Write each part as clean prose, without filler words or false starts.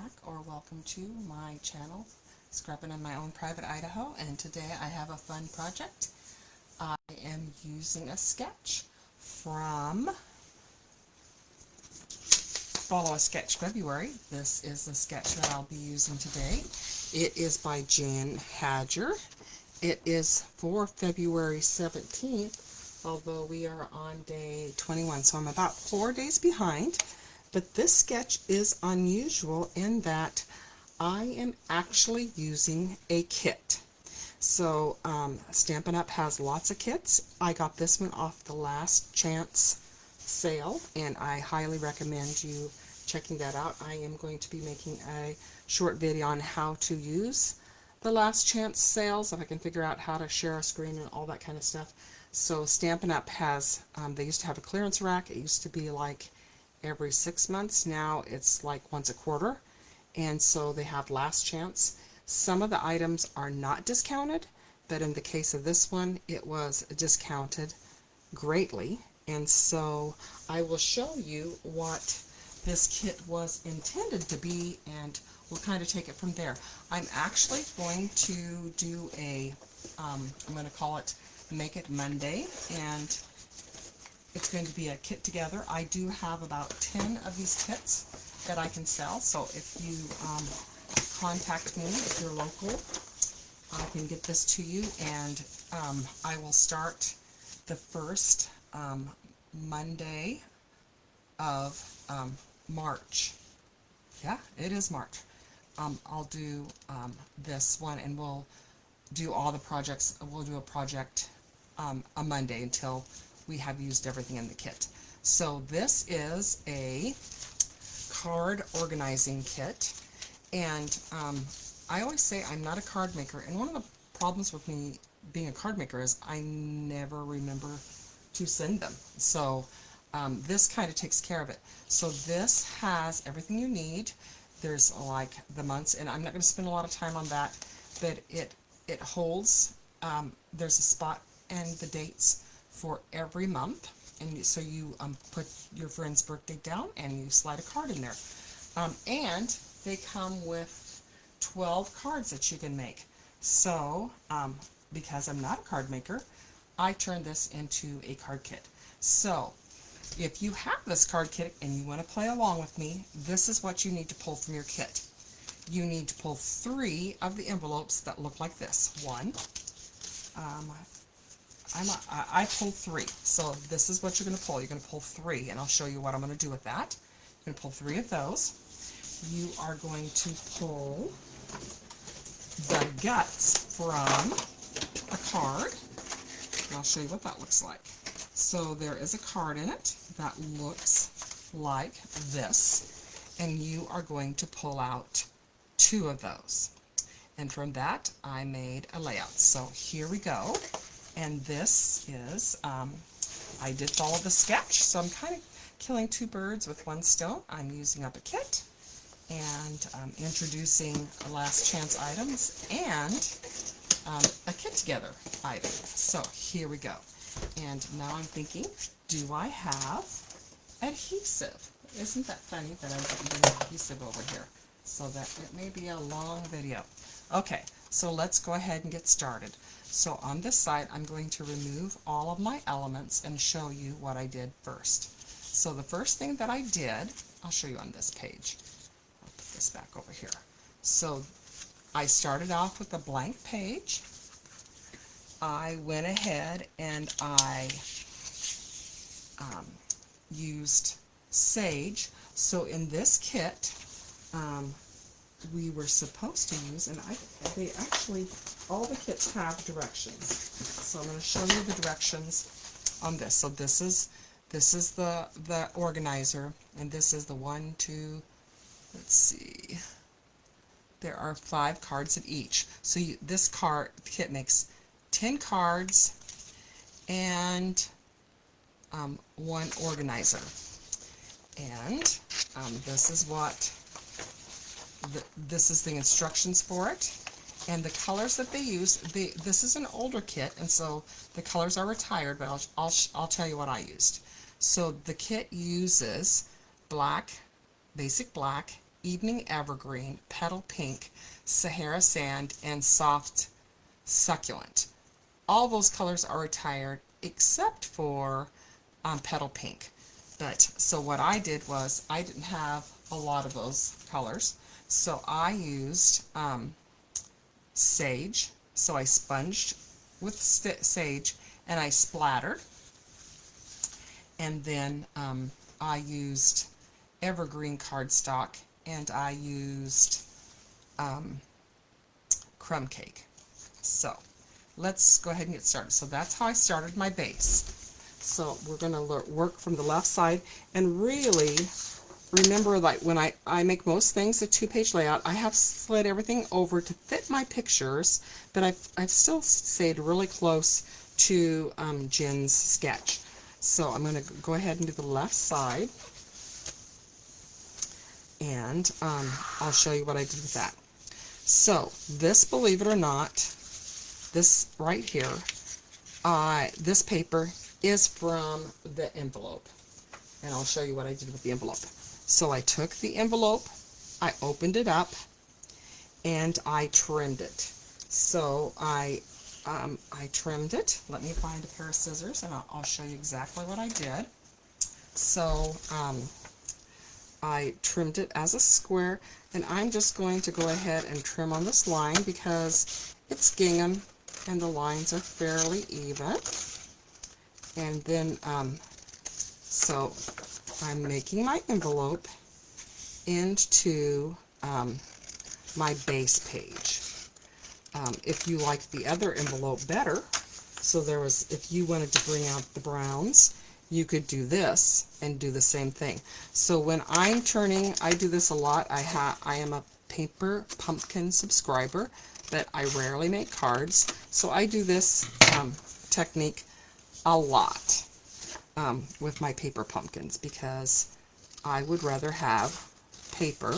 back, or welcome to my channel, Scrapping in My Own Private Idaho, and today I have a fun project. I am using a sketch from Follow a Sketch February. This is the sketch that I'll be using today. It is by Jen Hedger. It is for February 17th, although we are on day 21, so I'm about 4 days behind. But this sketch is unusual in that I am actually using a kit. So Stampin' Up! Has lots of kits. I got this one off the Last Chance sale, and I highly recommend you checking that out. I am going to be making a short video on how to use the Last Chance sales, if I can figure out how to share a screen and all that kind of stuff. So Stampin' Up! Has, they used to have a clearance rack. It used to be like every 6 months. Now it's like once a quarter, and so they have Last Chance. Some of the items are not discounted, but in the case of this one, it was discounted greatly, and so I will show you what this kit was intended to be, and we'll kind of take it from there. I'm actually going to do a I'm going to call it Make It Monday, and it's going to be a kit together. I do have about 10 of these kits that I can sell, so if you contact me, if you're local, I can get this to you, and I will start the first Monday of March. Yeah, it is March. I'll do this one, and we'll do all the projects. We'll do a project a Monday until we have used everything in the kit. So this is a card organizing kit, and I always say I'm not a card maker, and one of the problems with me being a card maker is I never remember to send them. So this kind of takes care of it. So this has everything you need. There's like the months, and I'm not going to spend a lot of time on that, but it holds, there's a spot and the dates for every month, and so you put your friend's birthday down and you slide a card in there, and they come with 12 cards that you can make. So because I'm not a card maker, I turned this into a card kit. So if you have this card kit and you want to play along with me, this is what you need to pull from your kit. You need to pull 3 of the envelopes that look like this. One, I pulled 3, so this is what you're going to pull. You're going to pull 3, and I'll show you what I'm going to do with that. You're going to pull 3 of those. You are going to pull the guts from a card, and I'll show you what that looks like. So there is a card in it that looks like this, and you are going to pull out 2 of those. And from that, I made a layout. So here we go. And this is, I did follow the sketch, so I'm kind of killing 2 birds with 1 stone. I'm using up a kit and introducing Last Chance items and a kit together item. So here we go. And now I'm thinking, do I have adhesive? Isn't that funny that I'm putting adhesive over here? So that it may be a long video. Okay, so let's go ahead and get started. So on this side, I'm going to remove all of my elements and show you what I did first. So the first thing that I did, I'll show you on this page. I'll put this back over here. So I started off with a blank page. I went ahead and I used sage. So in this kit, we were supposed to use, and they actually, all the kits have directions. So I'm going to show you the directions on this. So this is the organizer, and this is the 1, 2, let's see, there are 5 cards of each. So this kit makes 10 cards and 1 organizer. And this is what this is the instructions for it, and the colors that they use. This is an older kit, and so the colors are retired, but I'll tell you what I used. So the kit uses black, basic black, Evening Evergreen, Petal Pink, Sahara Sand, and Soft Succulent. All those colors are retired except for Petal Pink. But so what I did was I didn't have a lot of those colors, so I used sage. So I sponged with sage and I splattered, and then I used Evergreen cardstock, and I used Crumb Cake. So let's go ahead and get started. So that's how I started my base. So we're going to work from the left side, and really remember, like when I make most things a 2-page layout, I have slid everything over to fit my pictures, but I've still stayed really close to Jen's sketch. So I'm going to go ahead and do the left side, and I'll show you what I did with that. So this, believe it or not, this right here, this paper is from the envelope, and I'll show you what I did with the envelope. So I took the envelope, I opened it up, and I trimmed it. So I trimmed it. Let me find a pair of scissors, and I'll show you exactly what I did. So I trimmed it as a square, and I'm just going to go ahead and trim on this line because it's gingham and the lines are fairly even. And then so I'm making my envelope into my base page. If you like the other envelope better, so if you wanted to bring out the browns, you could do this and do the same thing. So when I'm turning, I do this a lot. I am a paper pumpkin subscriber, but I rarely make cards. So I do this technique a lot with my paper pumpkins, because I would rather have paper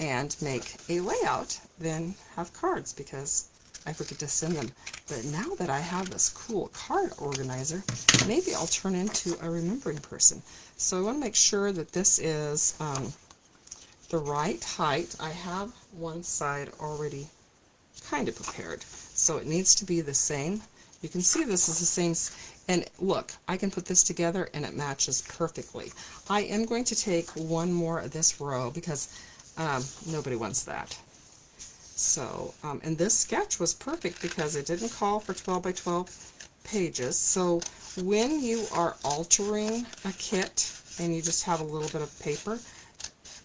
and make a layout than have cards, because I forget to send them. But now that I have this cool card organizer, maybe I'll turn into a remembering person. So I want to make sure that this is the right height. I have one side already kind of prepared, so it needs to be the same. You can see this is the same, and look, I can put this together and it matches perfectly. I am going to take one more of this row because nobody wants that. So, and this sketch was perfect because it didn't call for 12 by 12 pages. So when you are altering a kit and you just have a little bit of paper,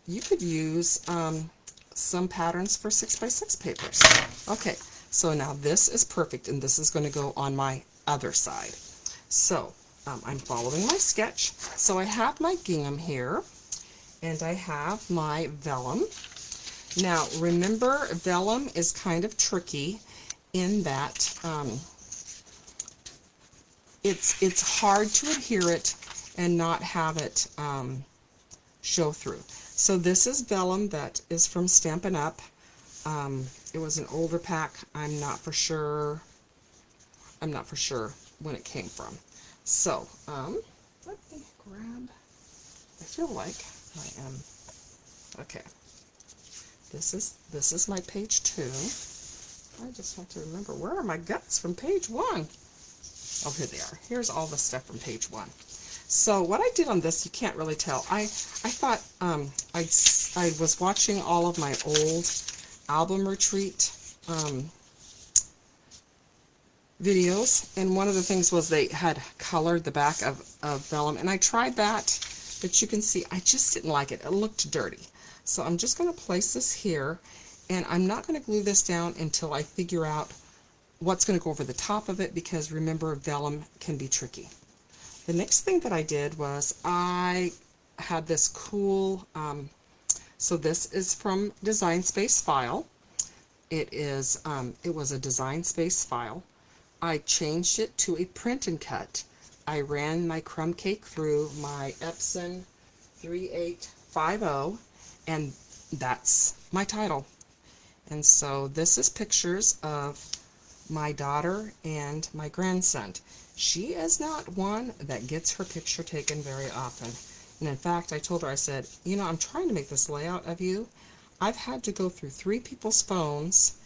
you could use some patterns for 6 by 6 papers. Okay, so now this is perfect, and this is going to go on my other side. So I'm following my sketch. So I have my gingham here, and I have my vellum. Now remember, vellum is kind of tricky in that it's hard to adhere it and not have it show through. So this is vellum that is from Stampin' Up. It was an older pack. I'm not for sure when it came from. So let me grab. I feel like I am okay. This is my page 2. I just have to remember, where are my guts from page 1? Oh, here they are. Here's all the stuff from page 1. So what I did on this, you can't really tell. I thought I was watching all of my old album retreat videos, and one of the things was they had colored the back of vellum, and I tried that, but you can see I just didn't like it. It looked dirty. So I'm just going to place this here, and I'm not going to glue this down until I figure out what's going to go over the top of it, because remember, vellum can be tricky. The next thing that I did was I had this cool, so this is from Design Space File. It was a Design Space file. I changed it to a print and cut. I ran my crumb cake through my Epson 3850, and that's my title. And so this is pictures of my daughter and my grandson. She is not one that gets her picture taken very often. And in fact, I told her, I said, you know, I'm trying to make this layout of you. I've had to go through 3 people's phones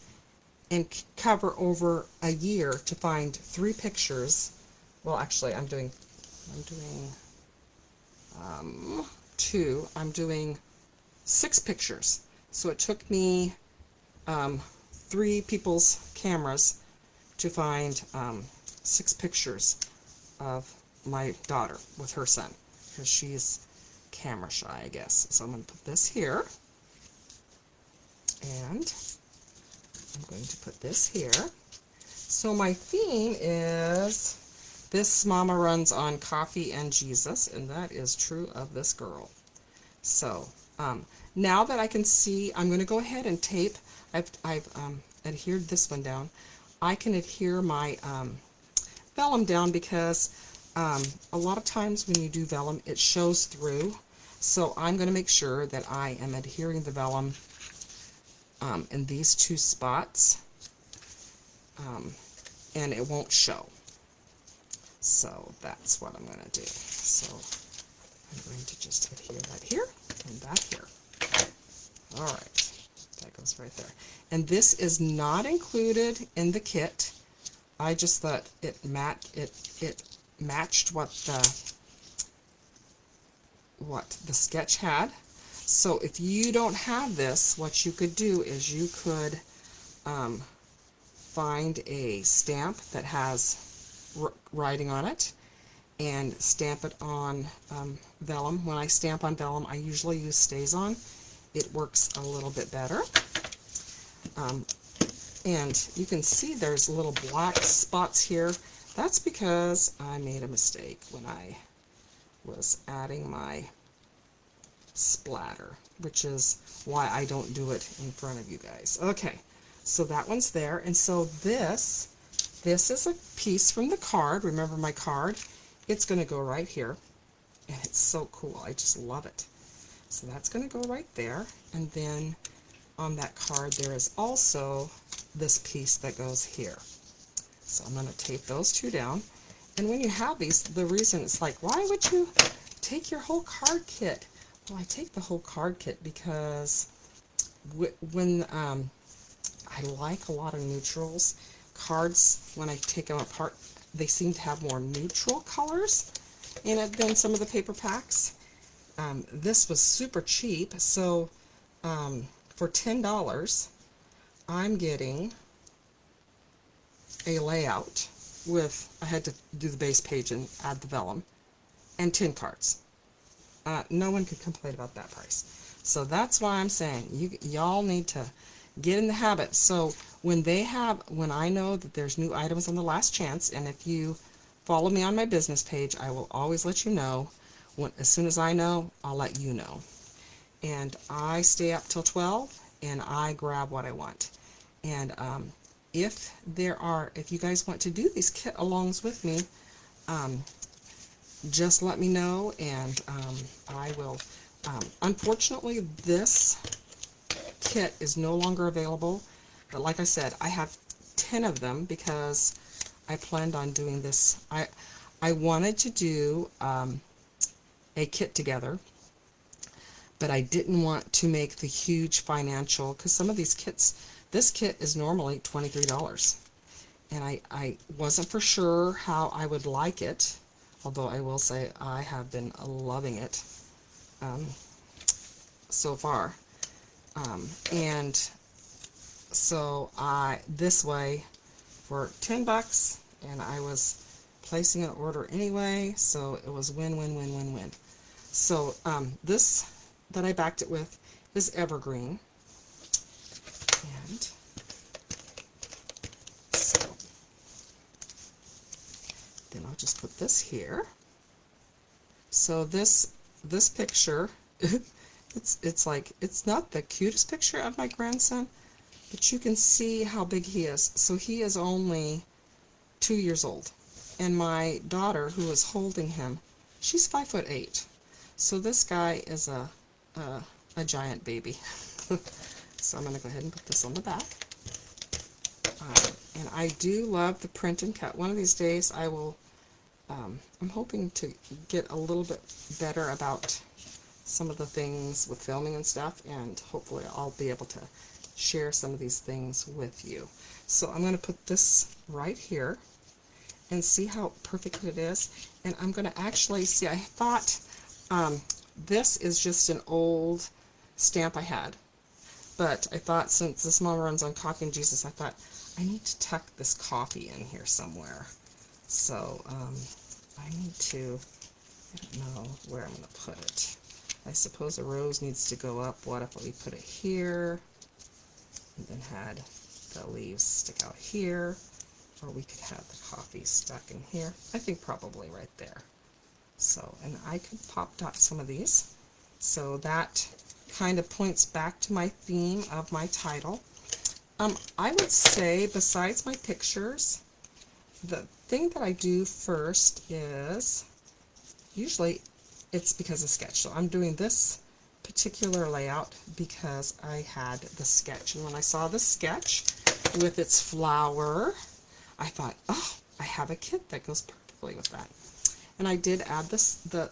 and cover over a year to find 3 pictures. Well, actually, I'm doing 2. I'm doing 6 pictures. So it took me 3 people's cameras to find 6 pictures of my daughter with her son, because she's camera shy, I guess. So I'm going to put this here, and I'm going to put this here. So my theme is, this mama runs on coffee and Jesus, and that is true of this girl. So now that I can see, I'm going to go ahead and tape. I've adhered this one down. I can adhere my vellum down because a lot of times when you do vellum, it shows through. So I'm going to make sure that I am adhering the vellum in these 2 spots, and it won't show. So that's what I'm going to do. So I'm going to just adhere that here and back here. All right, that goes right there. And this is not included in the kit. I just thought it matched what the sketch had. So if you don't have this, what you could do is you could find a stamp that has writing on it and stamp it on vellum. When I stamp on vellum, I usually use Stays-On. It works a little bit better. And you can see there's little black spots here. That's because I made a mistake when I was adding my splatter, which is why I don't do it in front of you guys. Okay, so that one's there. And so this is a piece from the card. Remember my card? It's going to go right here, and it's so cool. I just love it. So that's going to go right there, and then on that card there is also this piece that goes here. So I'm going to tape those 2 down. And when you have these, the reason it's like, why would you take your whole card kit? Well, I take the whole card kit because when I like a lot of neutrals, cards, when I take them apart, they seem to have more neutral colors in it than some of the paper packs. This was super cheap, so for $10, I'm getting a layout with, I had to do the base page and add the vellum, and 10 cards. No one could complain about that price. So that's why I'm saying, y'all need to get in the habit. So when I know that there's new items on the last chance, and if you follow me on my business page, I will always let you know. As soon as I know, I'll let you know. And I stay up till 12, and I grab what I want. And if you guys want to do these kit alongs with me, just let me know, and I will. Unfortunately, this kit is no longer available, but like I said, I have 10 of them because I planned on doing this. I wanted to do a kit together, but I didn't want to make the huge financial, because some of these kits, this kit is normally $23, and I wasn't for sure how I would like it, although I will say I have been loving it so far. And so this way for $10, and I was placing an order anyway, so it was win, win, win, win, win. So this that I backed it with is Evergreen, and so then I'll just put this here. So this picture, it's like, it's not the cutest picture of my grandson, but you can see how big he is. So he is only 2 years old, and my daughter, who is holding him, she's 5'8". So this guy is a giant baby. So I'm going to go ahead and put this on the back. And I do love the print and cut. One of these days I will I'm hoping to get a little bit better about some of the things with filming and stuff, and hopefully I'll be able to share some of these things with you. So I'm going to put this right here and see how perfect it is. And I'm going to actually see, I thought this is just an old stamp I had, but I thought since this mom runs on Coffee and Jesus, I thought I need to tuck this coffee in here somewhere. So I need to, I don't know where I'm going to put it. I suppose a rose needs to go up. What if we put it here and then had the leaves stick out here? Or we could have the coffee stuck in here. I think probably right there. So, and I could pop dot some of these. So that kind of points back to my theme of my title. I would say, besides my pictures, the thing that I do first is, usually it's because of sketch. So I'm doing this particular layout because I had the sketch. And when I saw the sketch with its flower, I thought, oh, I have a kit that goes perfectly with that. And I did add the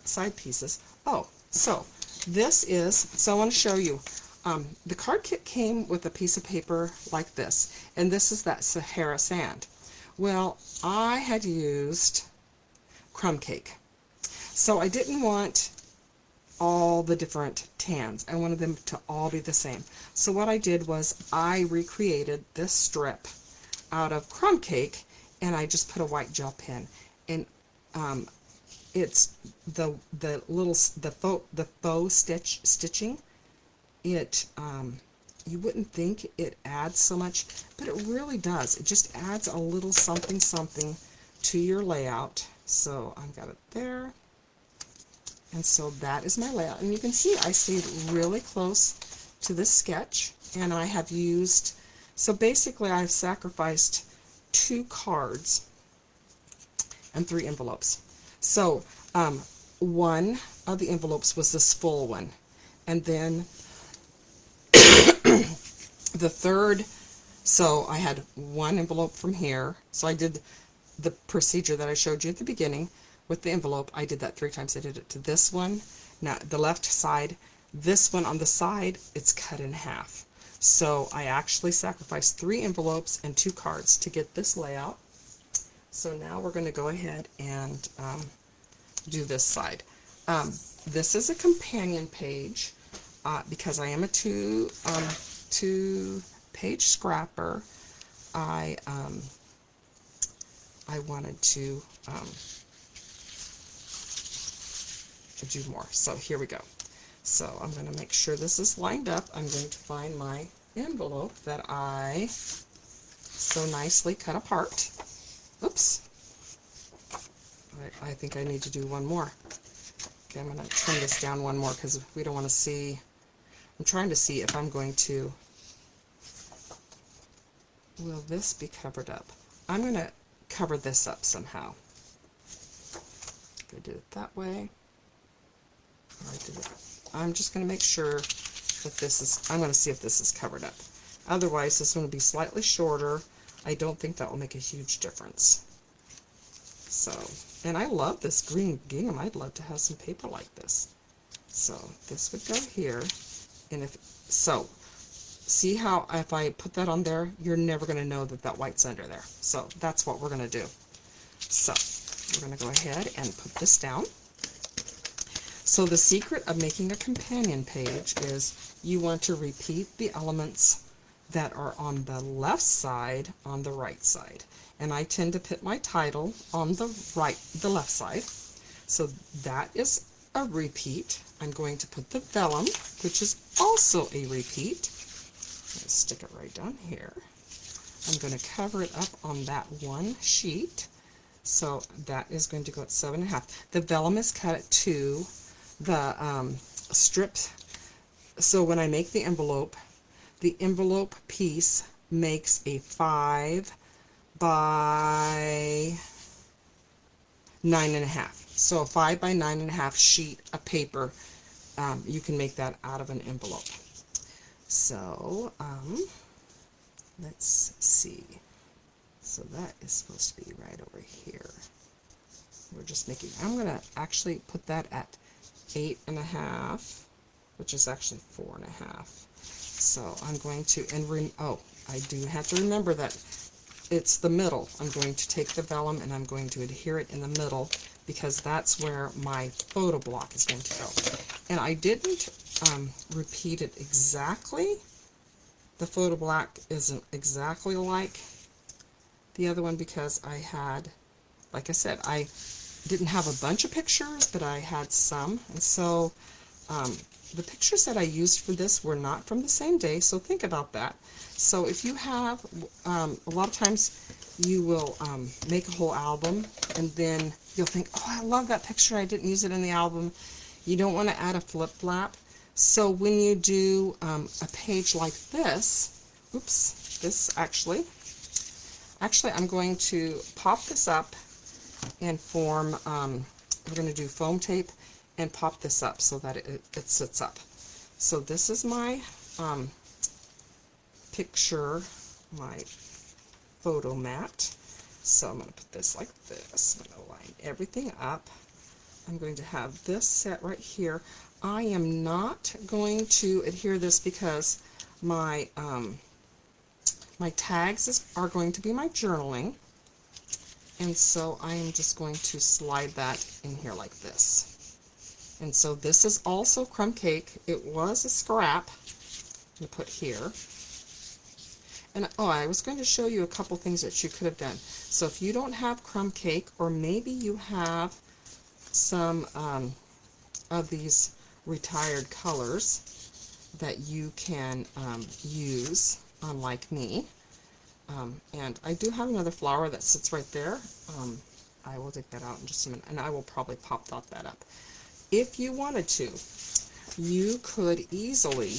side pieces. Oh, so this is, so I want to show you. The card kit came with a piece of paper like this. And this is that Sahara sand. Well, I had used crumb cake. So I didn't want all the different tans. I wanted them to all be the same. So what I did was I recreated this strip out of crumb cake, and I just put a white gel pen. And it's the faux stitching. It you wouldn't think it adds so much, but it really does. It just adds a little something to your layout. So I've got it there. And so that is my layout. And you can see I stayed really close to this sketch. And I have used, so basically I've sacrificed 2 cards and 3 envelopes. So one of the envelopes was this full one. And then the third, so I had 1 envelope from here. So I did the procedure that I showed you at the beginning. With the envelope, I did that 3 times. I did it to this one, now the left side, this one on the side, it's cut in half. So I actually sacrificed 3 envelopes and 2 cards to get this layout. So now we're going to go ahead and do this side. This is a companion page because I am a two-page scrapper. I wanted to do more. So here we go. So I'm going to make sure this is lined up. I'm going to find my envelope that I so nicely cut apart. Oops. I think I need to do one more. Okay, I'm going to trim this down one more because we don't want to see. I'm trying to see if I'm going to, will this be covered up? I'm going to cover this up somehow. I'm going to do it that way. I'm just going to make sure that this is, I'm going to see if this is covered up. Otherwise, this one will be slightly shorter. I don't think that will make a huge difference. So, and I love this green gingham. I'd love to have some paper like this. So this would go here. And if, so, see how if I put that on there, you're never going to know that that white's under there. So that's what we're going to do. So we're going to go ahead and put this down. So the secret of making a companion page is you want to repeat the elements that are on the left side on the right side. And I tend to put my title on the left side. So that is a repeat. I'm going to put the vellum, which is also a repeat. Let's stick it right down here. I'm going to cover it up on that one sheet. So that is going to go at 7.5. The vellum is cut at 2. The strips, so when I make the envelope piece makes a 5 by 9.5. So a 5 by 9.5 sheet of paper, you can make that out of an envelope. So let's see. So that is supposed to be right over here. we're just making, I'm going to actually put that at 8.5, which is actually 4.5. So I'm going to, oh, I do have to remember that it's the middle. I'm going to take the vellum and I'm going to adhere it in the middle because that's where my photo block is going to go. And I didn't repeat it exactly. The photo block isn't exactly like the other one because I had, like I said, I didn't have a bunch of pictures, but I had some. And so the pictures that I used for this were not from the same day, so think about that. So if you have, a lot of times you will make a whole album and then you'll think, oh, I love that picture, I didn't use it in the album. You don't want to add a flip flap. So when you do a page like this, oops, this actually I'm going to pop this up and form, we're going to do foam tape and pop this up so that it sits up. So this is my picture, my photo mat. So I'm going to put this like this. I'm going to line everything up. I'm going to have this set right here. I am not going to adhere this because my my tags are going to be my journaling. And so I am just going to slide that in here like this. And so this is also crumb cake. It was a scrap to put here. And oh, I was going to show you a couple things that you could have done. So if you don't have crumb cake, or maybe you have some of these retired colors that you can use, unlike me. And I do have another flower that sits right there. I will dig that out in just a minute, and I will probably pop that up. If you wanted to, you could easily,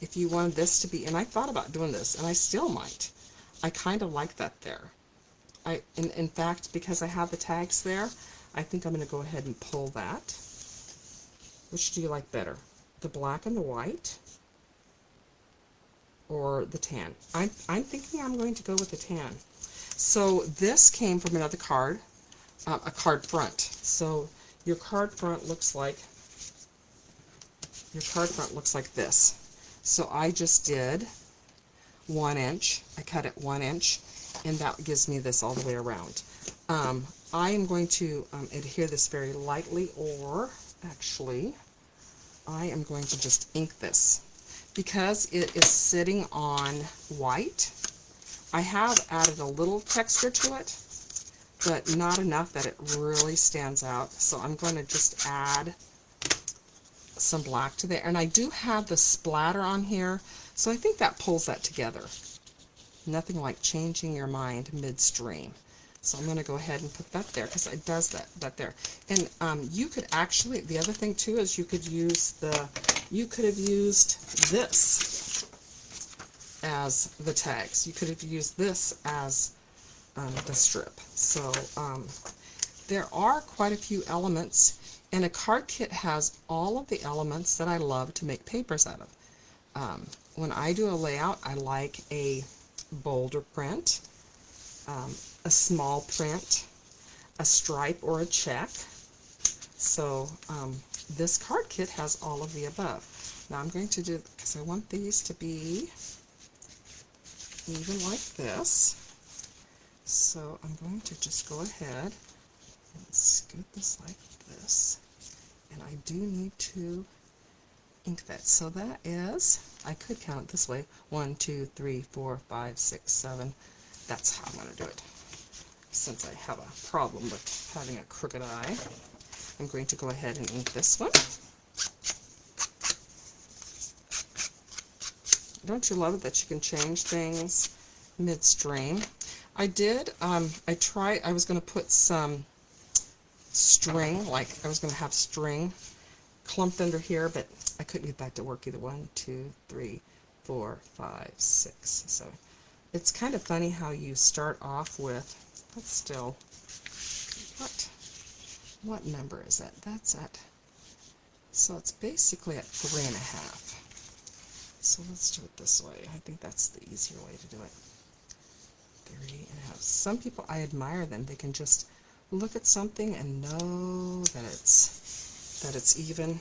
if you wanted this to be, and I thought about doing this, and I still might. I kind of like that there. In fact, because I have the tags there, I think I'm going to go ahead and pull that. Which do you like better? The black and the white? Or the tan? I'm thinking I'm going to go with the tan. So this came from another card, a card front. So your card front looks like this. So I just did 1 inch. I cut it 1 inch, and that gives me this all the way around. I am going to adhere this very lightly, or actually, I am going to just ink this. Because it is sitting on white, I have added a little texture to it, but not enough that it really stands out. So I'm going to just add some black to there. And I do have the splatter on here, so I think that pulls that together. Nothing like changing your mind midstream. So I'm going to go ahead and put that there because it does that there. And you could actually, the other thing too is you could use you could have used this as the tags. You could have used this as the strip. So there are quite a few elements, and a card kit has all of the elements that I love to make papers out of. When I do a layout, I like a bolder print, a small print, a stripe or a check. So this card kit has all of the above. Now I'm going to do, because I want these to be even like this, so I'm going to just go ahead and scoot this like this, and I do need to ink that. So that is, I could count it this way, 1, 2, 3, 4, 5, 6, 7. That's how I'm going to do it. Since I have a problem with having a crooked eye, I'm going to go ahead and ink this one. Don't you love it that you can change things midstream? I did, I was going to put some string, like I was going to have string clumped under here, but I couldn't get that to work either. 1, 2, 3, 4, 5, 6. So it's kind of funny how you start off with, that's still, what number is that? That's at, so it's basically at 3.5. So let's do it this way. I think that's the easier way to do it. 3.5. Some people, I admire them. They can just look at something and know that it's even.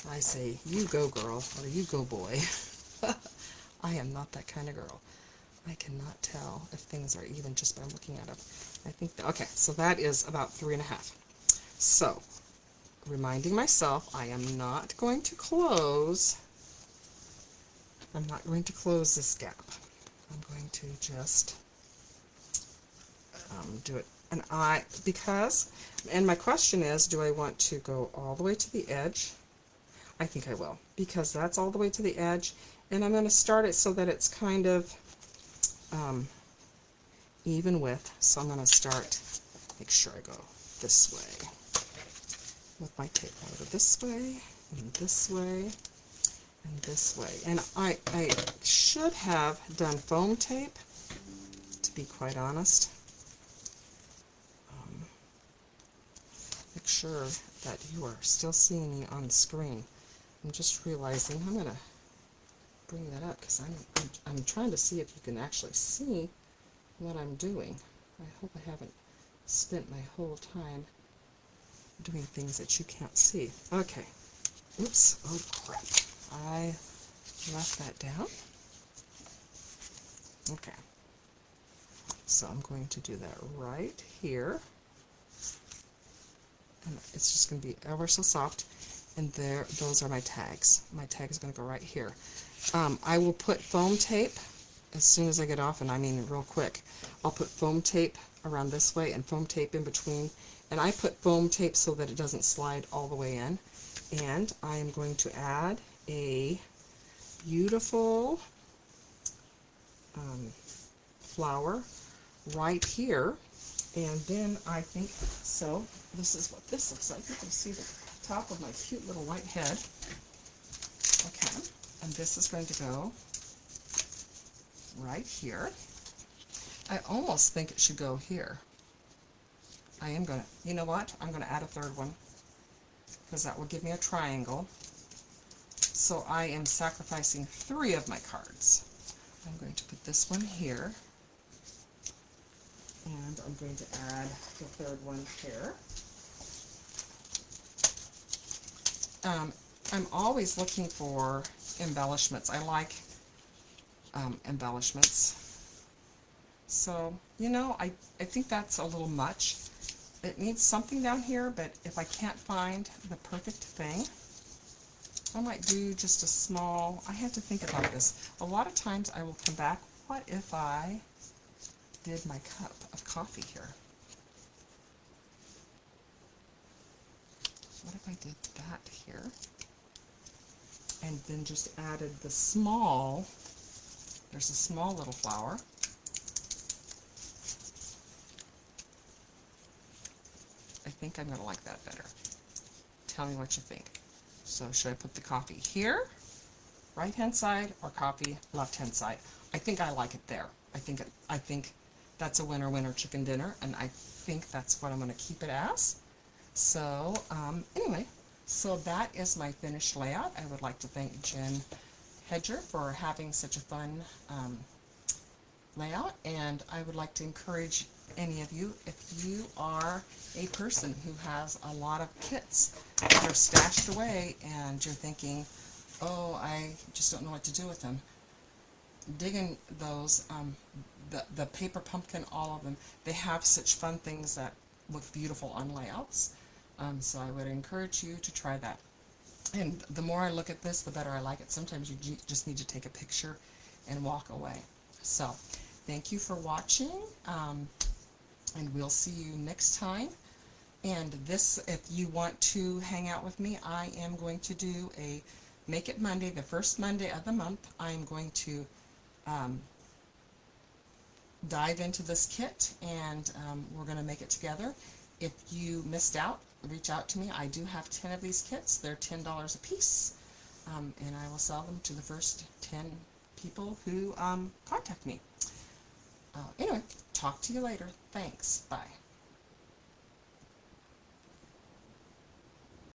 I say, you go girl, or you go boy. I am not that kind of girl. I cannot tell if things are even just by looking at them. I think okay, so that is about 3.5. So, reminding myself, I am not going to close. I'm not going to close this gap. I'm going to just do it. And and my question is, do I want to go all the way to the edge? I think I will, because that's all the way to the edge, and I'm going to start it so that it's kind of even width. So I'm going to start, make sure I go this way with my tape. I go this way, and this way, and this way. And I should have done foam tape, to be quite honest. Make sure that you are still seeing me on the screen. I'm just realizing I'm going to bring that up because I'm trying to see if you can actually see what I'm doing. I hope I haven't spent my whole time doing things that you can't see. Okay. Oops. Oh crap. I left that down. Okay. So I'm going to do that right here. And it's just going to be ever so soft. And there, those are my tags. My tag is going to go right here. I will put foam tape as soon as I get off, and I mean real quick. I'll put foam tape around this way and foam tape in between. And I put foam tape so that it doesn't slide all the way in. And I am going to add a beautiful flower right here. And then I think, so this is what this looks like. You can see the top of my cute little white head. Okay, and this is going to go right here. I almost think it should go here. I am going to, you know what? I'm going to add a third one because that will give me a triangle. So I am sacrificing 3 of my cards. I'm going to put this one here. And I'm going to add the third one here. I'm always looking for embellishments. I like embellishments. So, you know, I think that's a little much. It needs something down here, but if I can't find the perfect thing, I might do just a small, I have to think about this. A lot of times I will come back, what if I did my cup of coffee here? What if I did that here? And then just added the small, there's a small little flower. I think I'm going to like that better. Tell me what you think. So should I put the coffee here, right hand side, or coffee left hand side? I think I like it there. I think that's a winner chicken dinner, and I think that's what I'm going to keep it as. So anyway, so that is my finished layout. I would like to thank Jen Hedger for having such a fun layout, and I would like to encourage any of you, if you are a person who has a lot of kits that are stashed away and you're thinking, oh, I just don't know what to do with them, dig in those, the paper pumpkin, all of them, they have such fun things that look beautiful on layouts. So I would encourage you to try that. And the more I look at this, the better I like it. Sometimes you just need to take a picture and walk away. So thank you for watching, and we'll see you next time. And this, if you want to hang out with me, I am going to do a Make It Monday, the first Monday of the month. I am going to dive into this kit, and we're going to make it together. If you missed out, reach out to me. I do have 10 of these kits. They're $10 a piece, and I will sell them to the first 10 people who contact me. Anyway, talk to you later. Thanks. Bye.